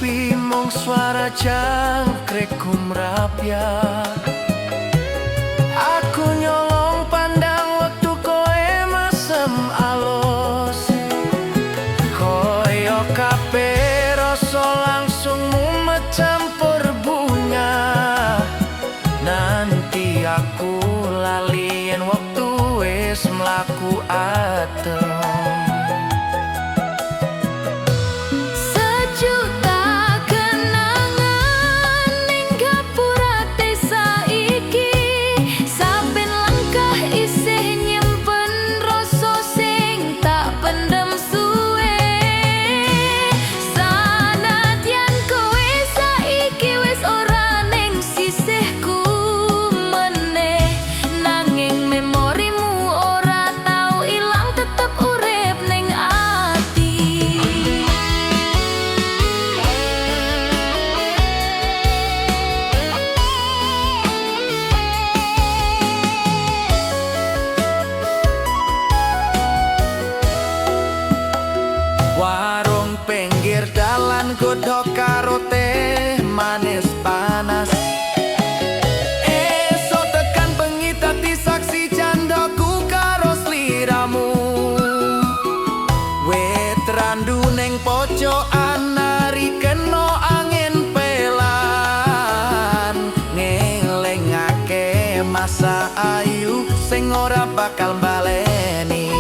sepi mung suara jangkrik kumrabyat. Aku nyolong pandang waktu koe mesem alus, koyo kabeh rasa langsung mumet campur bunga. Nanti aku lali yen waktu wis mlaku adem. Warung pinggir dalan godhog karo teh manis panas. Esok tekan bengi dadi saksi jandaku karo sliramu. Wit randu ning pojokan nari kena angin pelan, ngelingake masa ayu sing ora bakal baleni.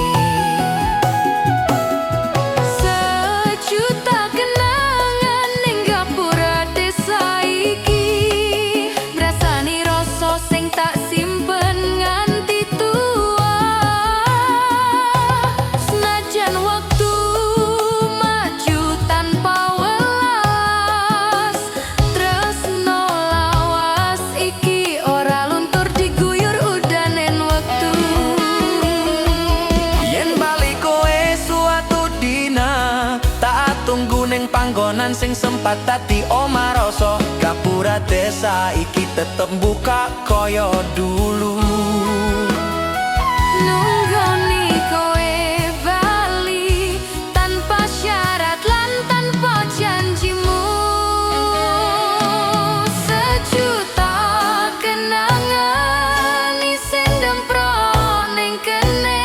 Tunggu ning panggonan sing sempat dadi omah rasa. Gapura desa iki tetep buka kaya dulu. Nunggoni kowe bali tanpa syarat lan tanpa janjimu. Sejuta kenangan isih ndemprok ning kene.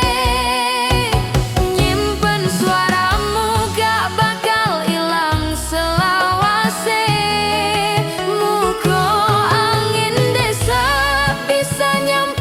Nyimpen suaramu gak bakal ilang selawase. Muga angin desa bisa nyampe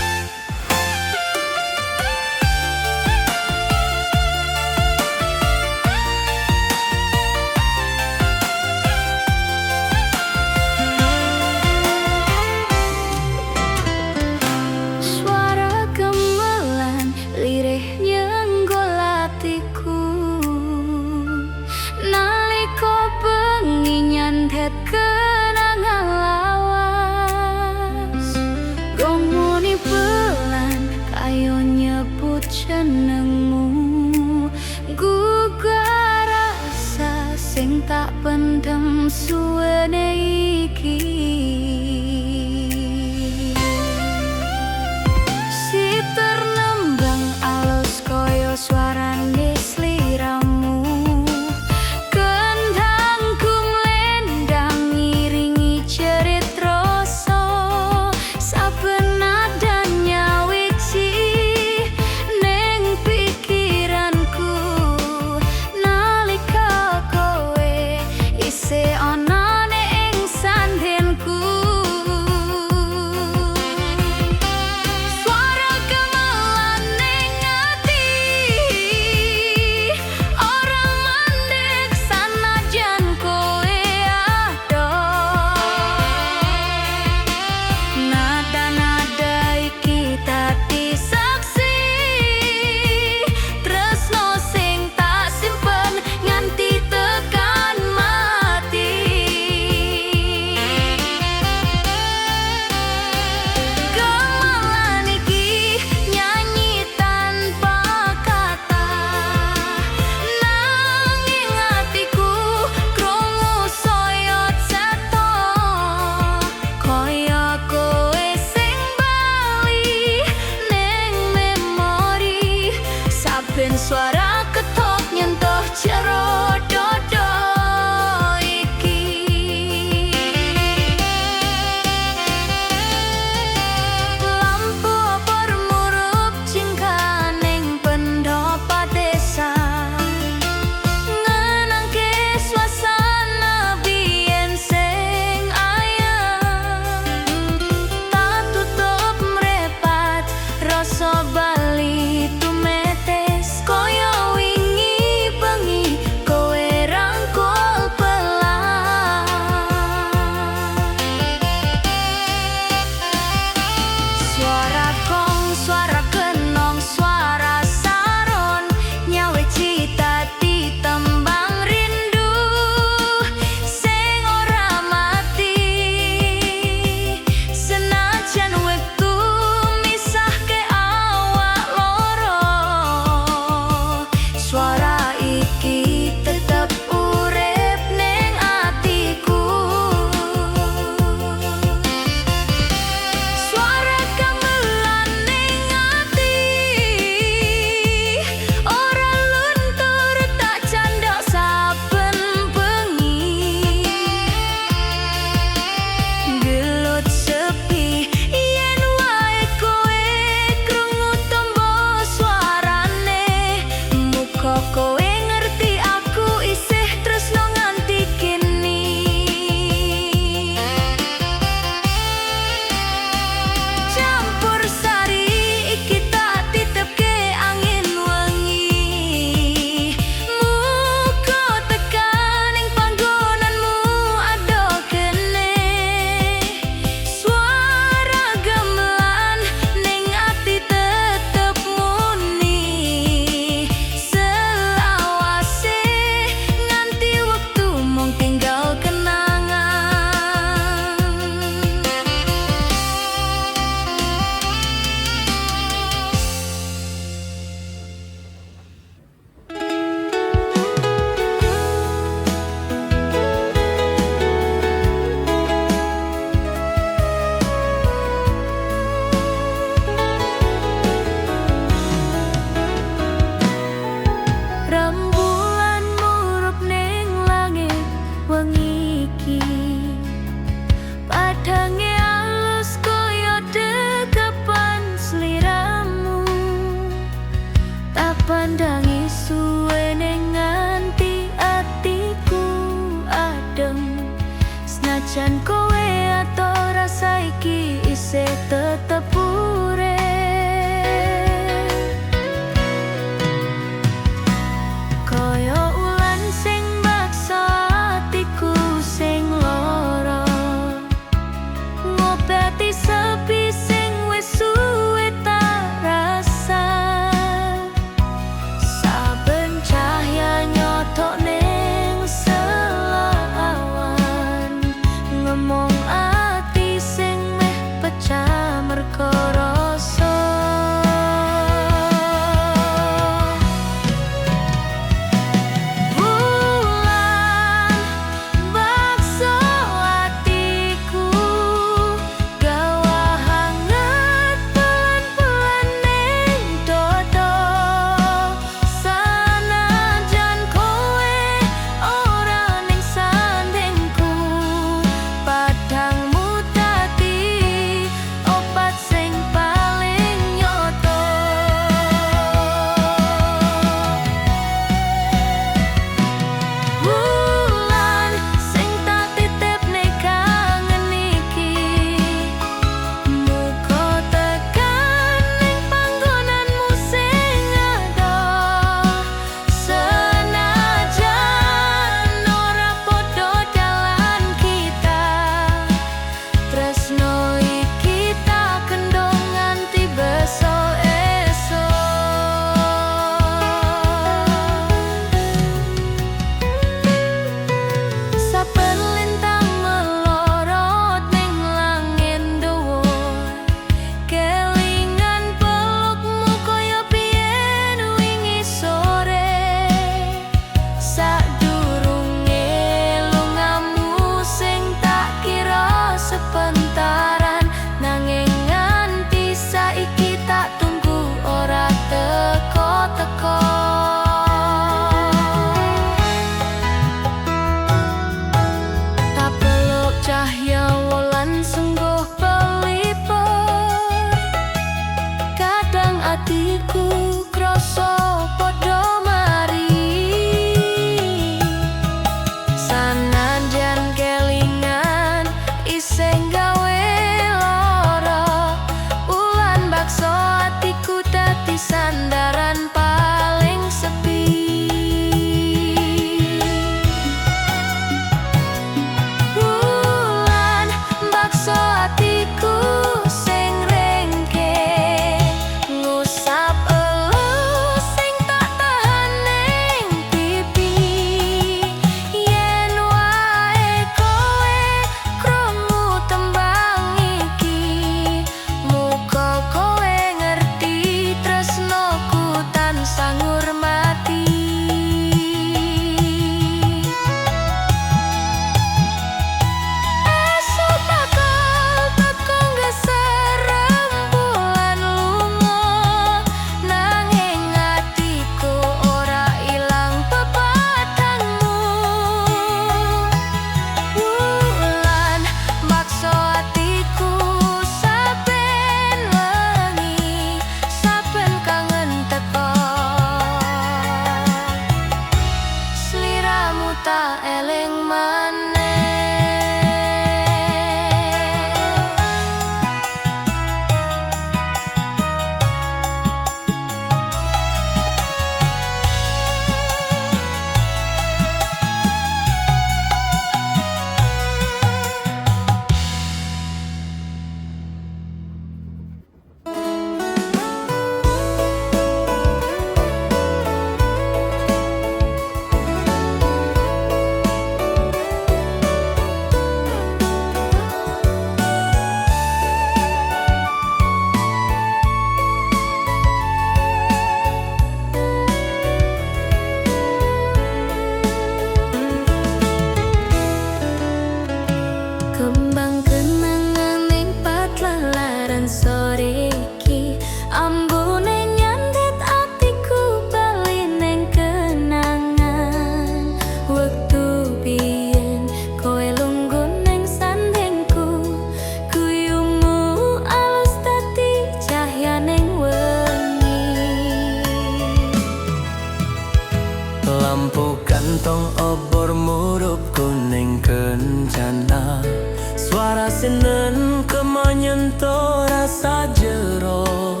menyentuh rasa jero.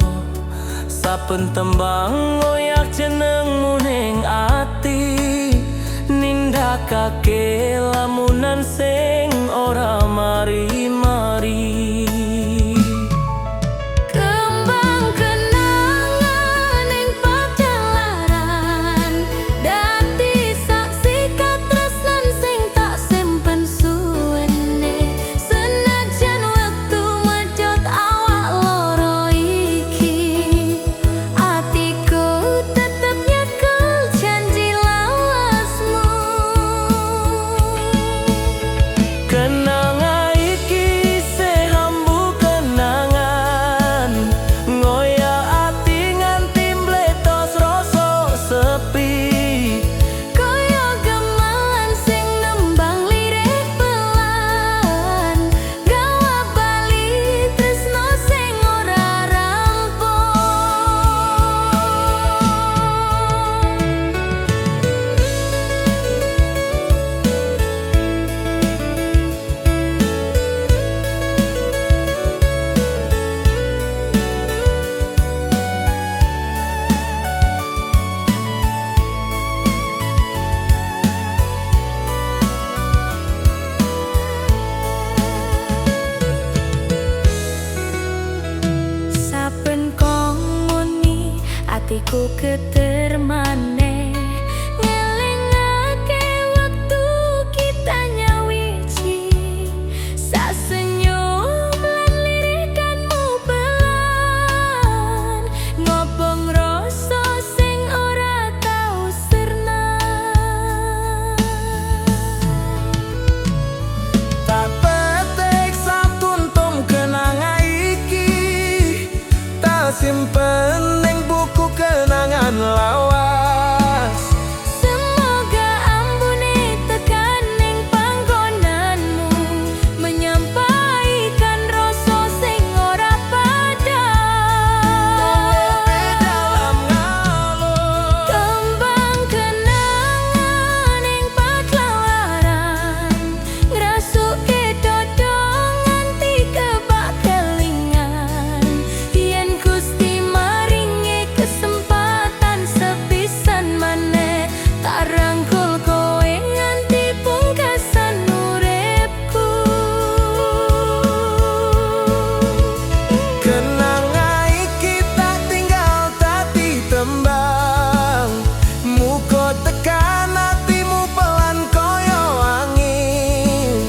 Saben tembang ngoyak jenengmu ning ati, nindakake lamunan sing ora mari-mari. Kembang kenangan ing pacalaran, dadi saksi katresnan sing tak simpen suwene. Senajan wektu medhot awak loro iki, atiku tetep nyekel janji lawasmu. Kenangan iki sehambu kenangan, ngoyak ati nganti mbletos rasa sepi. Kaya gamelan sing nembang lirik pelan, gawa bali tresno sing ora rampung. Saben kong muni atiku geter maneh, ngelingake wektu kita nyawiji. Sasenyum lan lirikanmu pelan, ngobong rasa sing ora tau sirna. Tak petik satuntum kenangan iki, tak simpen ning buku kenangan lawas. Semoga ambune tekan ning panggonanmu, menyampaikan rasa sing ora padha. Dalam ngalor Kembang kenangan ing pacalaran, ngrasuke dodo nganti kebak kelingan. Yen Gusti maringi kesempatan sepisan maneh, tak rangkul kowe nganti pungkasan uripku. kenangan iki tak tinggal dadi tembang, muga tekan atimu pelan kaya angin.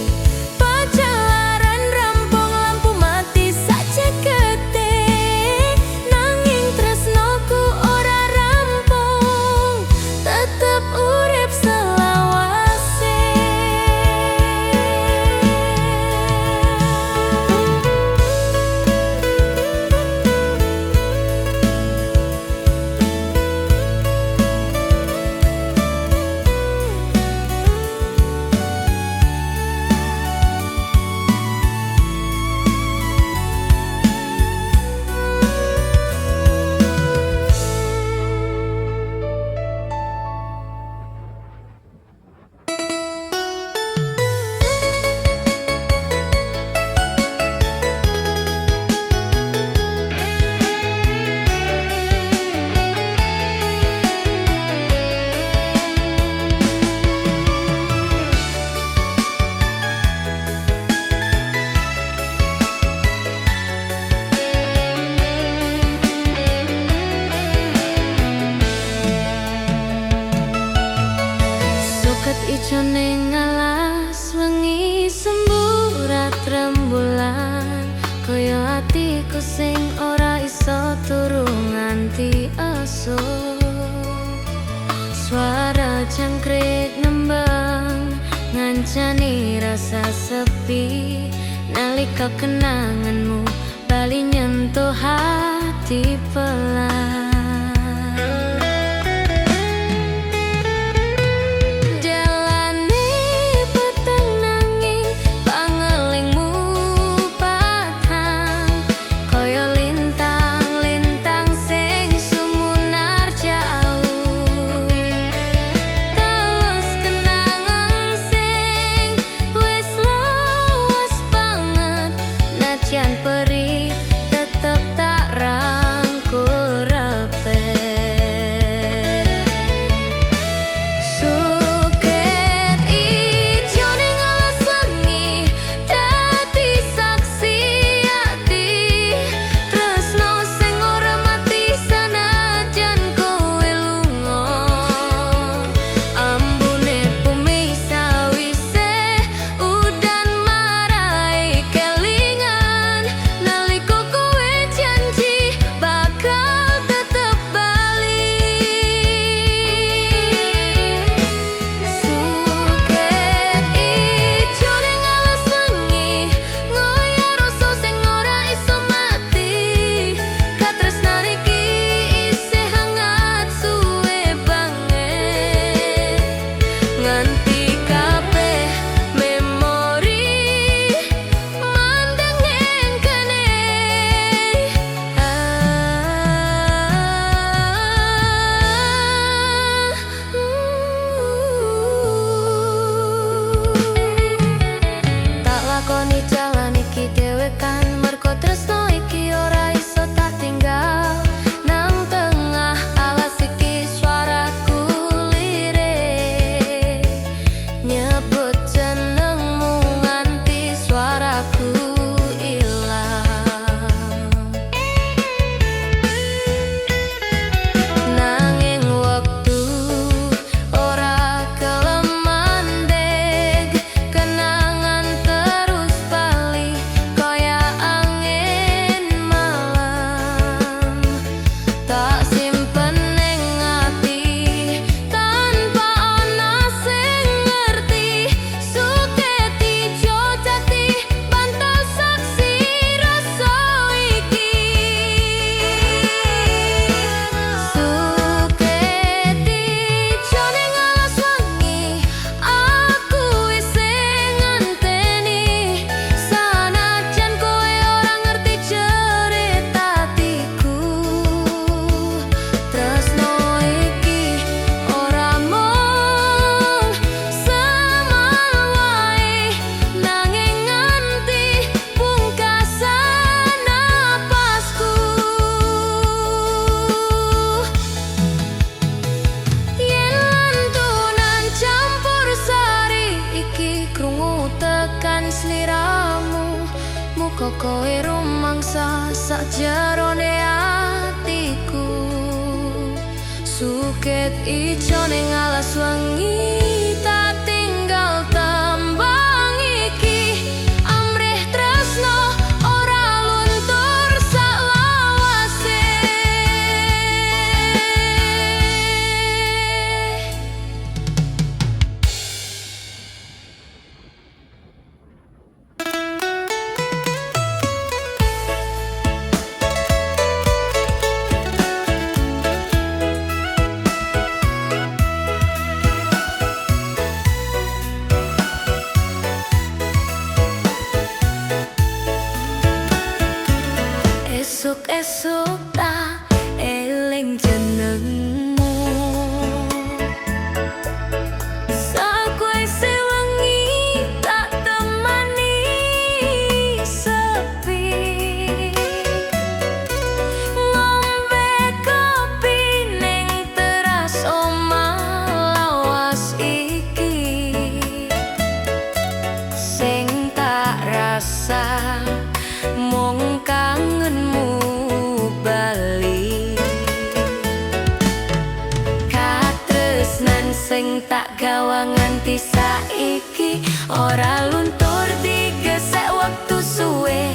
Pacalaran rampung lampu mati sajagete, nanging tresnoku ora rampung, tetep urip selawase. Suket ijo ning alas wengi semburat rembulan, kaya atiku sing ora iso turu nganti esuk. Suara jangkrik nembang ngancani rasa sepi, nalika kenanganmu bali nyentuh hati pelan. Jalane peteng nanging pangelingmu patang, kaya lintang-lintang sing sumunar jauh. Terus kenangan sing wis lawas banget, najan senajan perih tetep tak rangkul rapi. Suket ijo ning alas wengi dadi saksi ati tresno sing ora mati sanajan kowe lunga. Ambune bumi sawise udan marai kelingan nalika kowe janji bakal tetep bali. Suket ijo ning alas wengi ngoyo rasa sing ora iso mati. Katresnan iki isih hangat suwe banget nganti kabeh memori mandeng ing kene. Tak lakoni jalan iki dhewekan mergo tresno iki ora iso tak tinggal nang tengah alas iki suaraku lirik nyebut jenengmu nganti suaraku ilang. Nanging wektu ora kelem mandeg kenangan terus bali kaya angin malam. Tak simpen ning ati tanpa ana sing ngerti. Suket ijo dadi bantal saksi rasa iki. Suket ijo ning alas wengi aku isih ngenteni sanajan kowe ora ngerti jerit atiku. Tresno iki ora mung semal wae nanging nganti pungkasan napasku. Yen lantunan campur sari iki krungu tekan sliramu muga kowe rumangsa sakjerone atiku. Suket ijo ning alas wengi tak tinggal tembang iki amrih tresno ora luntur salawase. Esuk-esuk tak eling jenengmu sakwise wengi tak temani sepi ngombe kopi ning teras omah lawas iki sing tak rasa mung kangenmu bali. Katresnan sing tak gawa nganti saiki ora luntur digesek wektu suwe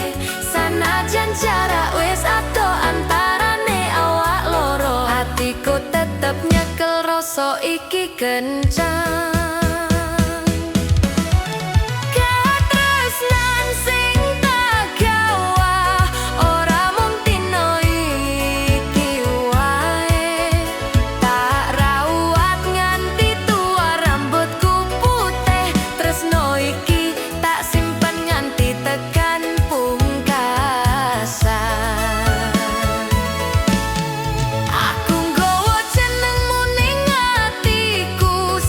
sanajan jarak wis ado antarane awak loro. Hatiku tetep nyekel rasa iki kencang. Katresnan sing tak gawa ora mung dino iki wae tak rawat nganti tua rambutku putih. Tresno iki tak simpen nganti tekan pungkasan. Aku nggawa jenengmu ning atiku.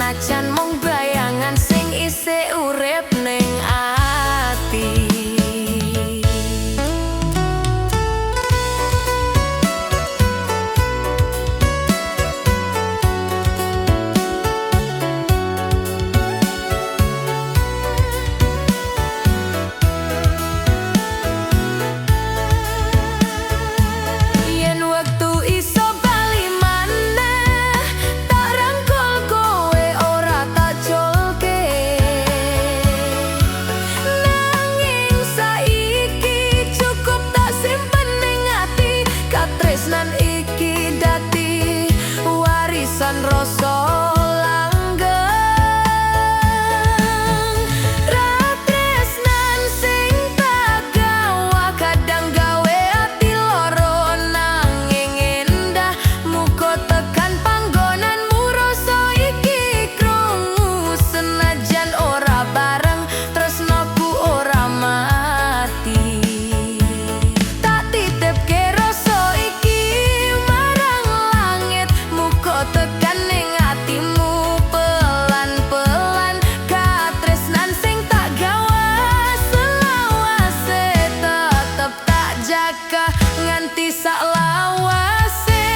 senajan mung bayangan sing isih urip ning ati. Tresnan iki dadi warisan rasa langgeng. Ra tresnan sing tak gawa kadang gawe ati loro nanging endah. Muga tekan panggonanmu rasa iki krungu senajan ora bareng tresnaku ora mati. Tak titipke tekan ning atimu pelan-pelan, katresnan sing tak gawa selawase tetep tak jaga nganti sak lawase.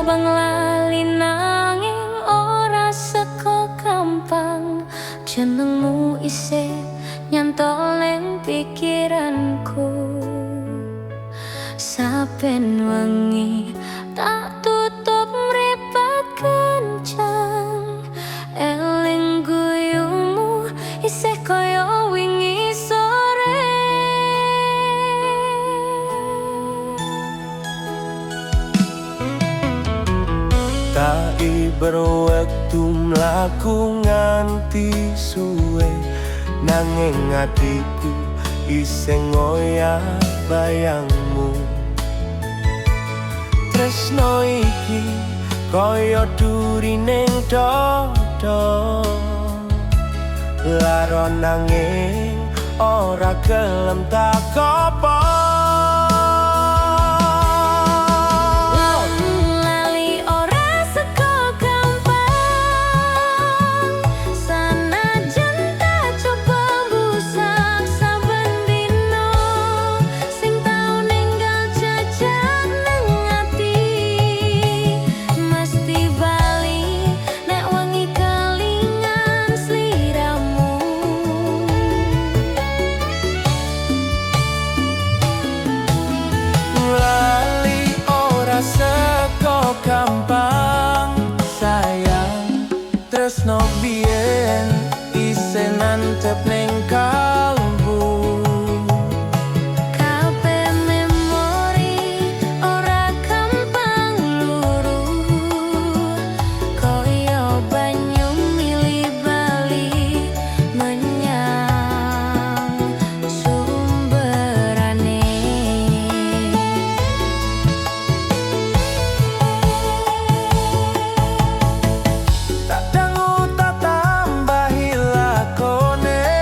Bang lali nanging ora seko gampang, jenengmu isih nyantol ning pikiranku. Saben wengi tak tutup mripat kencang, eling guyumu isih kaya wingi sore. Tak berwektu mlaku nganti suwe, nanging atiku isih ngoyak bayangmu. Tresno iki kaya duri ning dodo, laro nanging ora gelem tak kopo. Gampang sayang, tresno biyen isih nantep ning kalbu. Kabeh memori ora gampang luru, kaya banyu milih bali menyang sumberane. Tak tambahi lakone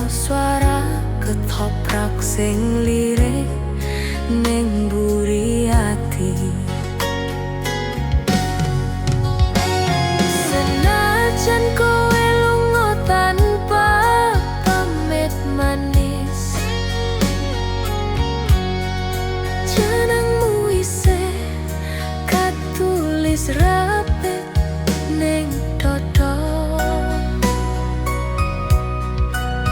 suara ketoprak sing lirik ning mburi ati. Senajan kowe lunga tanpa pamit manis, jenengmu isih katulis rapet ning dodo.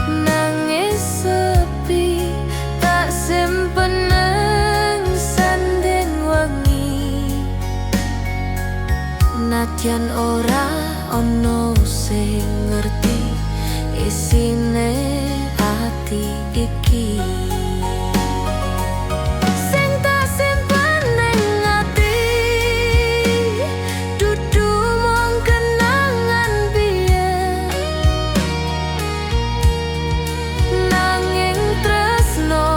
Nangis sepi tak simpen nang sanding wengi, nadyan ora ono sing ngerti isine ati iki. Sing tak simpen ning ati dudu mung kenangan biyen, nanging tresno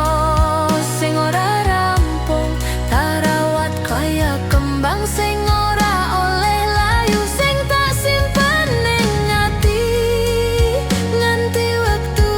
sing ora rampung tak rawat kaya kembang sing ora oleh layu. Sing tak simpen ning ati nganti wektu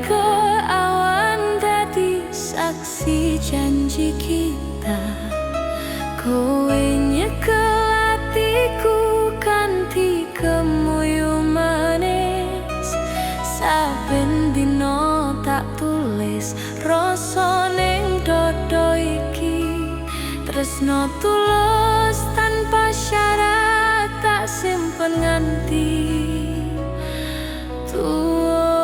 ke awan dadi saksi janji kita. Kowe nyekel atiku kanthi kemuyu manis. Saben dina tak tulis rasa ning dodo iki. Tresno tulus tanpa syarat tak simpen nganti tuwa.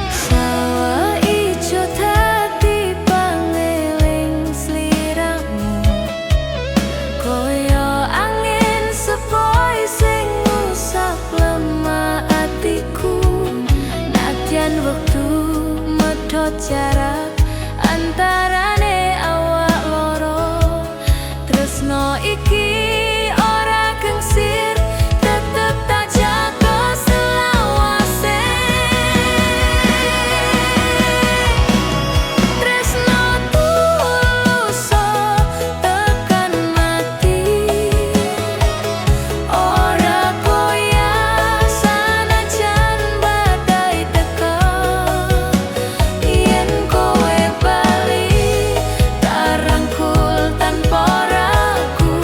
Sawah ijo dadi pangeling sliramu, koyo angin sepoi sing ngusap lemah atiku. Nadyan wektu medhot jarak antarane awak loro, tresno iki ora kengsir, tetep tak jaga selawase. Tresno tulus tekan mati, ora goyah sanajan badai teka. Yen kowe bali tak rangkul tanpa ragu,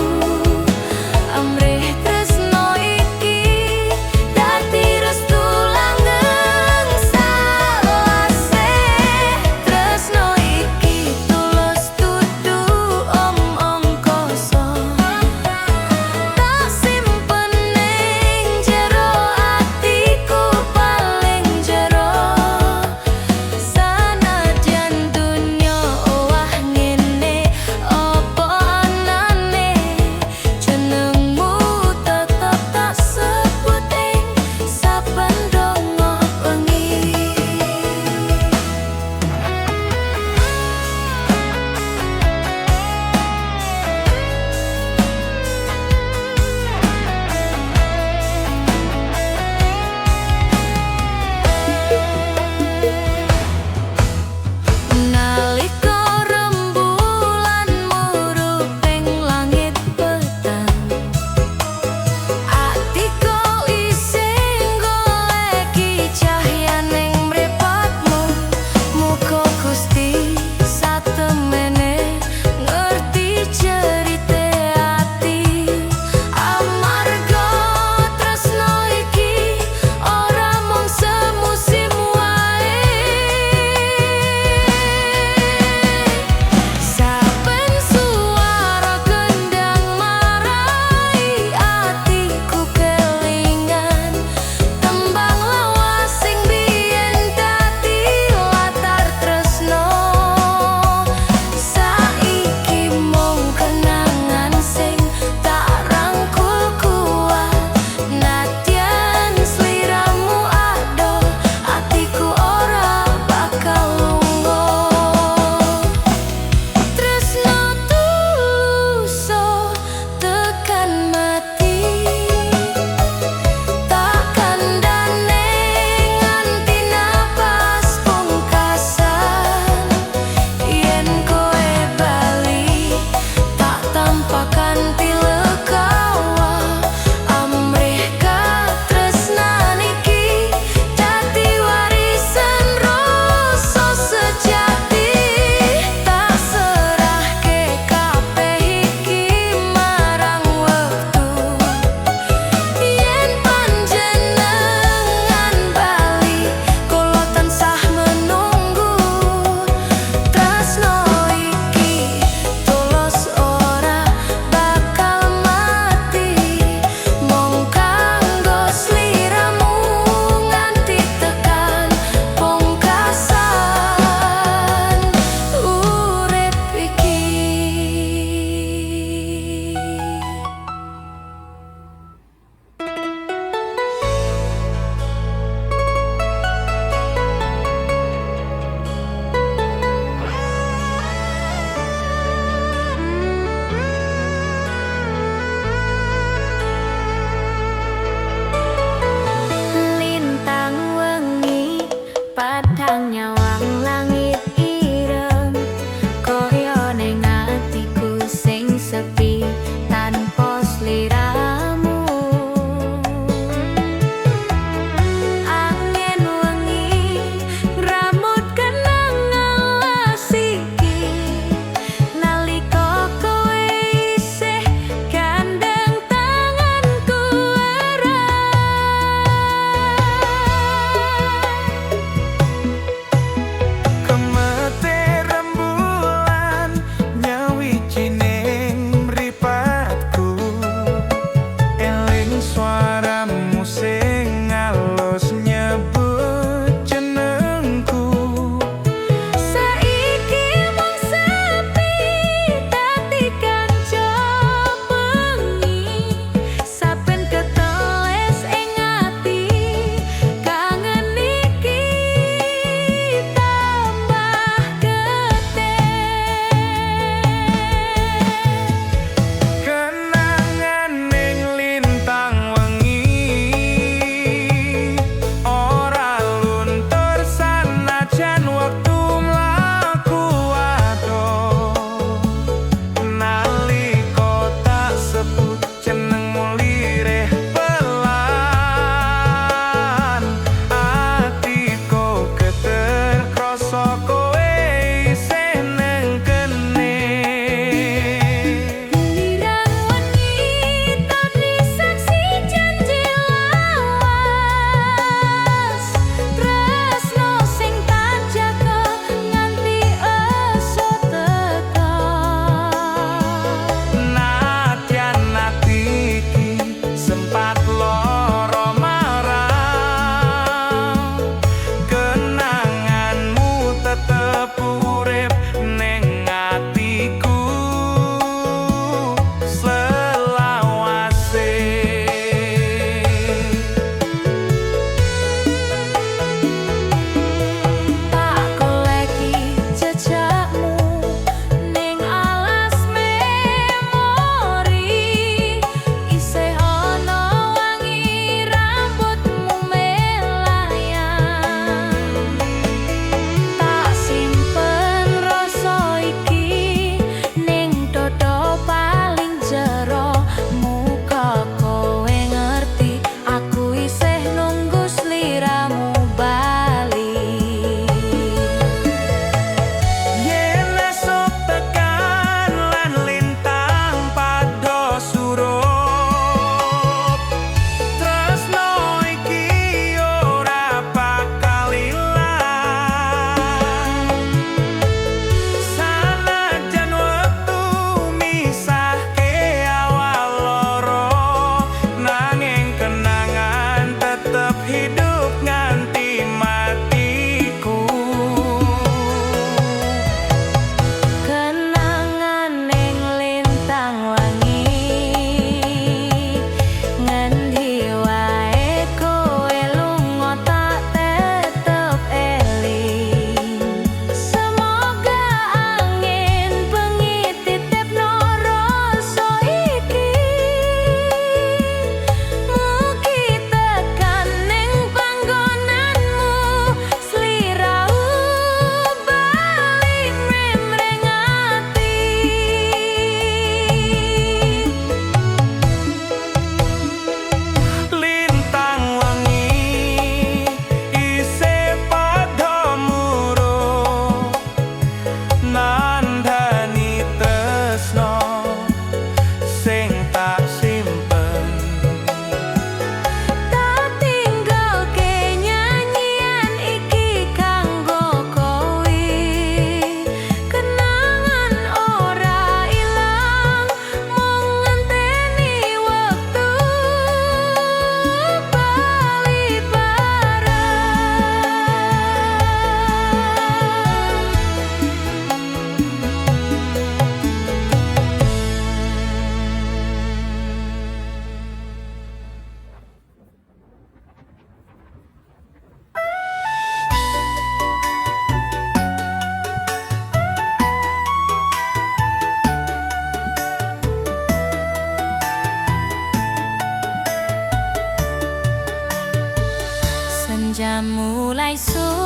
jam mulai subuh